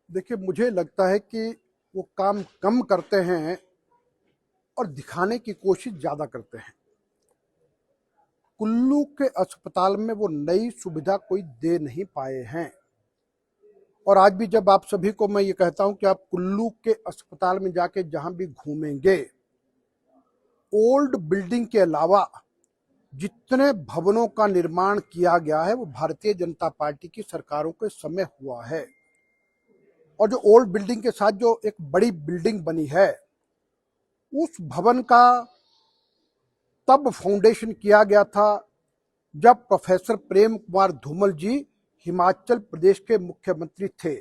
देखिए, मुझे लगता है कि वो काम कम करते हैं और दिखाने की कोशिश ज़्यादा करते हैं। कुल्लू के अस्पताल में वो नई सुविधा कोई दे नहीं पाए हैं। और आज भी जब आप सभी को मैं ये कहता हूं कि आप कुल्लू के अस्पताल में जाके जहां भी घूमेंगे, ओल्ड बिल्डिंग के अलावा जितने भवनों का निर्माण किया गया है वो भारतीय जनता पार्टी की सरकारों के समय हुआ है। और जो ओल्ड बिल्डिंग के साथ जो एक बड़ी बिल्डिंग बनी है, उस भवन का तब फाउंडेशन किया गया था जब प्रोफेसर प्रेम कुमार धूमल जी हिमाचल प्रदेश के मुख्यमंत्री थे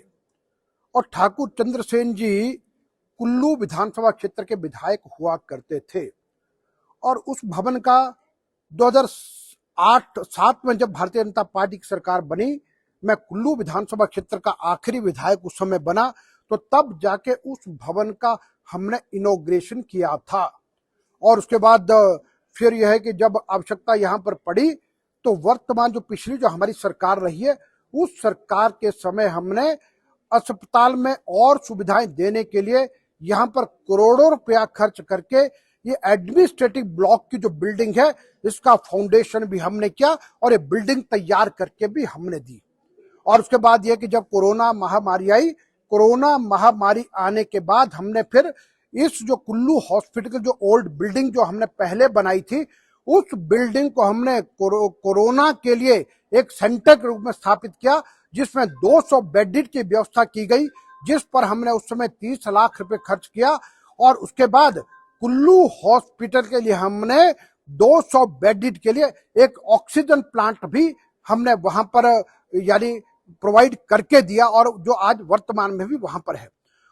और ठाकुर चंद्रसेन जी कुल्लू विधानसभा क्षेत्र के विधायक हुआ करते थे। और उस भवन का 2008-7 में जब भारतीय जनता पार्टी की सरकार बनी, मैं कुल्लू विधानसभा क्षेत्र का आखिरी विधायक उस समय बना, तो तब जाके उस भवन का हमने इनॉग्रेशन किया था। और उसके बाद फिर यह है कि जब आवश्यकता यहाँ पर पड़ी तो वर्तमान जो पिछली जो हमारी सरकार रही है, उस सरकार के समय हमने अस्पताल में और सुविधाएं देने के लिए यहाँ पर करोड़ों रुपया खर्च करके ये एडमिनिस्ट्रेटिव ब्लॉक की जो बिल्डिंग है, इसका फाउंडेशन भी हमने किया और ये बिल्डिंग तैयार करके भी हमने दी। और उसके बाद यह कि जब कोरोना महामारी आई, कोरोना महामारी आने के बाद हमने फिर इस जो कुल्लू हॉस्पिटल की जो ओल्ड बिल्डिंग जो हमने पहले बनाई थी, उस बिल्डिंग को हमने कोरोना के लिए एक सेंटर के रूप में स्थापित किया, जिसमें 200 बेड की व्यवस्था की गई, जिस पर हमने उस समय 30 लाख रुपए खर्च किया। और उसके बाद कुल्लू हॉस्पिटल के लिए हमने 200 बेड के लिए एक ऑक्सीजन प्लांट भी हमने वहां पर यानी प्रोवाइड करके दिया, और जो आज वर्तमान में भी वहां पर है।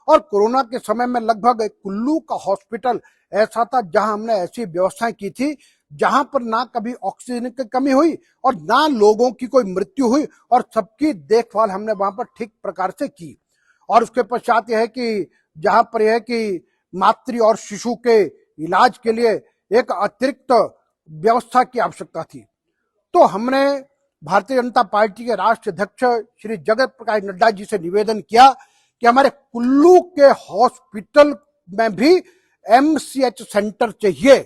और कोरोना के समय में लगभग कुल्लू का हॉस्पिटल ऐसा था जहां हमने ऐसी व्यवस्थाएं की थी जहां पर ना कभी ऑक्सीजन की कमी हुई और ना लोगों की कोई मृत्यु हुई, और सबकी देखभाल हमने वहां पर ठीक प्रकार से की। और उसके पश्चात यह है कि जहां पर यह है कि मातृ और शिशु के इलाज के लिए एक अतिरिक्त व्यवस्था की आवश्यकता थी, तो हमने भारतीय जनता पार्टी के राष्ट्रीय अध्यक्ष श्री जगत प्रकाश नड्डा जी से निवेदन किया कि हमारे कुल्लू के हॉस्पिटल में भी एमसीएच सेंटर चाहिए।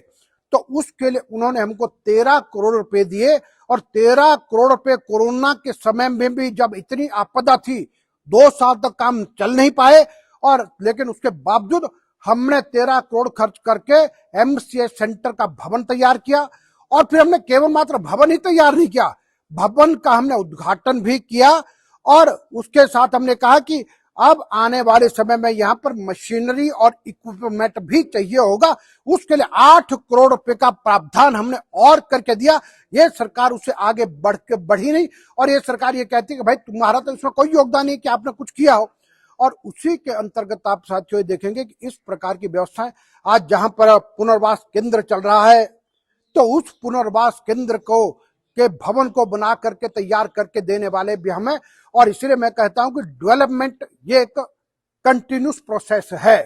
तो उसके लिए उन्होंने हमको 13 करोड़ रुपए दिए, और 13 करोड़ रुपए कोरोना के समय में भी जब इतनी आपदा थी, 2 साल तक काम चल नहीं पाए, और लेकिन उसके बावजूद हमने 13 करोड़ खर्च करके एमसीएच सेंटर का भवन तैयार किया। और फिर हमने केवल मात्र भवन ही तैयार नहीं किया, भवन का हमने उद्घाटन भी किया। और उसके साथ हमने कहा कि अब आने वाले समय में यहाँ पर मशीनरी और इक्विपमेंट भी चाहिए होगा, उसके लिए 8 करोड़ रुपए का प्रावधान हमने और करके दिया। ये सरकार उससे आगे बढ़ी नहीं, और ये सरकार ये कहती है कि भाई तुम्हारा तो इसमें कोई योगदान नहीं कि आपने कुछ किया हो। और उसी के अंतर्गत आप साथियों देखेंगे कि इस प्रकार की व्यवस्थाएं आज जहां पर पुनर्वास केंद्र चल रहा है, तो उस पुनर्वास केंद्र को के भवन को बना करके तैयार करके देने वाले भी हमें। और इसलिए मैं कहता हूं कि डेवलपमेंट ये एक कंटिन्यूस प्रोसेस है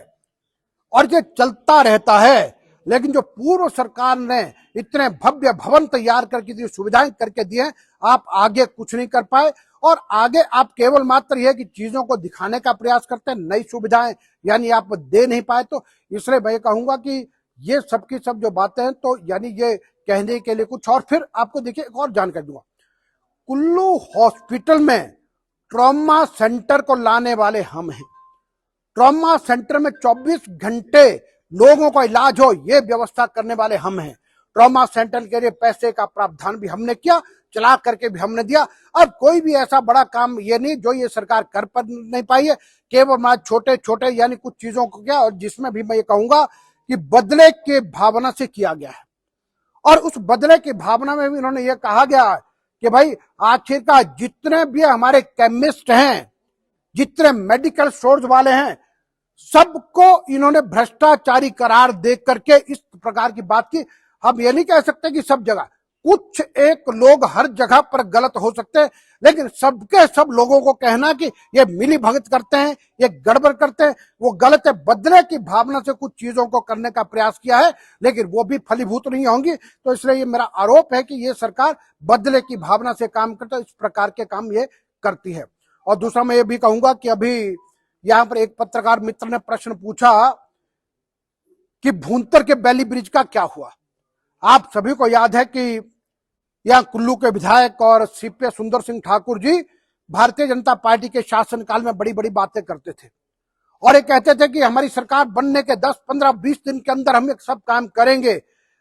और ये चलता रहता है। लेकिन जो पूर्व सरकार ने इतने भव्य भवन तैयार करके सुविधाएं करके दिए, आप आगे कुछ नहीं कर पाए, और आगे आप केवल मात्र यह कि चीजों को दिखाने का प्रयास करते हैं, नई सुविधाएं यानी आप दे नहीं पाए। तो इसलिए मैं कहूंगा कि ये सब की सब जो बातें हैं, तो यानी ये कहने के लिए कुछ। और फिर आपको देखिए एक और जानकारी दूंगा, कुल्लू हॉस्पिटल में ट्रॉमा सेंटर को लाने वाले हम हैं। ट्रॉमा सेंटर में 24 घंटे लोगों का इलाज हो, ये व्यवस्था करने वाले हम हैं। ट्रॉमा सेंटर के लिए पैसे का प्रावधान भी हमने किया, चला करके भी हमने दिया। अब कोई भी ऐसा बड़ा काम ये नहीं जो ये सरकार कर पर नहीं पाई है, केवल मैं छोटे छोटे यानी कुछ चीजों को किया, और जिसमें भी मैं ये कहूंगा कि बदले के भावना से किया गया है। और उस बदले की भावना में भी इन्होंने ये कहा गया कि भाई आखिरकार जितने भी हमारे केमिस्ट हैं, जितने मेडिकल स्टोर्स वाले हैं, सबको इन्होंने भ्रष्टाचारी करार दे करके इस प्रकार की बात की। हम ये नहीं कह सकते कि सब जगह, कुछ एक लोग हर जगह पर गलत हो सकते हैं, लेकिन सबके सब लोगों को कहना कि ये मिली भगत करते हैं, ये गड़बड़ करते हैं, वो गलत है। बदले की भावना से कुछ चीजों को करने का प्रयास किया है, लेकिन वो भी फलीभूत नहीं होंगी। तो इसलिए ये मेरा आरोप है कि ये सरकार बदले की भावना से काम करते, इस प्रकार के काम ये करती है। और दूसरा मैं ये भी कहूंगा कि अभी यहां पर एक पत्रकार मित्र ने प्रश्न पूछा कि भूंतर के बैली ब्रिज का क्या हुआ। आप सभी को याद है कि यहां कुल्लू के विधायक और सीपीए सुंदर सिंह ठाकुर जी भारतीय जनता पार्टी के शासनकाल में बड़ी बड़ी बातें करते थे और ये कहते थे कि हमारी सरकार बनने के 10, 15, 20 दिन के अंदर हम एक सब काम करेंगे।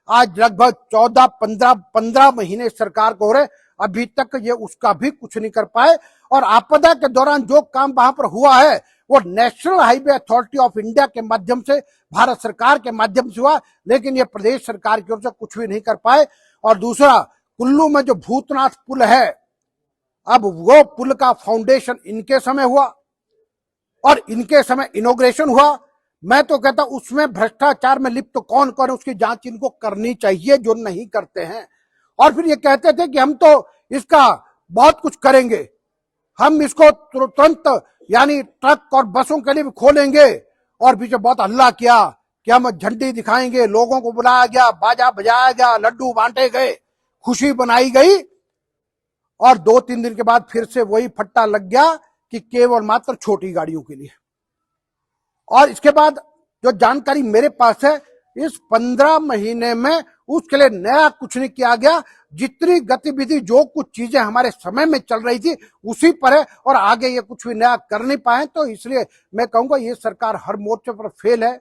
आज लगभग 14, 15 महीने सरकार को हो रहे, अभी तक ये उसका भी कुछ नहीं कर पाए। और आपदा के दौरान जो काम वहां पर हुआ है वो national highway authority of India के माध्यम से, भारत सरकार के माध्यम से हुआ, लेकिन ये प्रदेश सरकार की ओर से कुछ भी नहीं कर पाए। और दूसरा, कुल्लू में जो भूतनाथ पुल है, अब वो पुल का फाउंडेशन इनके समय हुआ और इनके समय इनॉग्रेशन हुआ। मैं तो कहता उसमें भ्रष्टाचार में लिप्त कौन कौन है उसकी जांच इनको करनी चाहिए, जो नहीं करते हैं। और फिर ये कहते थे कि हम तो इसका बहुत कुछ करेंगे, हम इसको तुरंत यानी ट्रक और बसों के लिए भी खोलेंगे। और पीछे बहुत हल्ला किया कि हम झंडी दिखाएंगे, लोगों को बुलाया गया, बाजा बजाया गया, लड्डू बांटे गए, खुशी बनाई गई। और 2-3 दिन के बाद फिर से वही फट्टा लग गया कि केवल मात्र छोटी गाड़ियों के लिए। और इसके बाद जो जानकारी मेरे पास है, इस 15 महीने में उसके लिए नया कुछ नहीं किया गया। जितनी गतिविधि, जो कुछ चीजें हमारे समय में चल रही थी उसी पर है और आगे ये कुछ भी नया कर नहीं पाए। तो इसलिए मैं कहूंगा ये सरकार हर मोर्चे पर फेल है,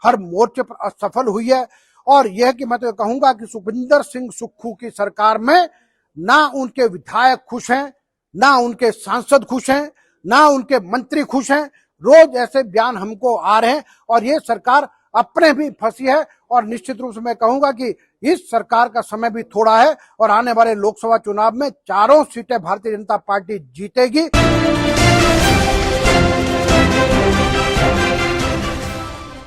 हर मोर्चे पर असफल हुई है। और यह कि मैं तो कहूंगा कि सुखविंदर सिंह सुक्खू की सरकार में ना उनके विधायक खुश हैं, ना उनके सांसद खुश हैं, ना उनके मंत्री खुश हैं। रोज ऐसे बयान हमको आ रहे हैं और ये सरकार अपने भी फंसी है। और निश्चित रूप से मैं कहूंगा कि इस सरकार का समय भी थोड़ा है और आने वाले लोकसभा चुनाव में 4 सीटें भारतीय जनता पार्टी जीतेगी।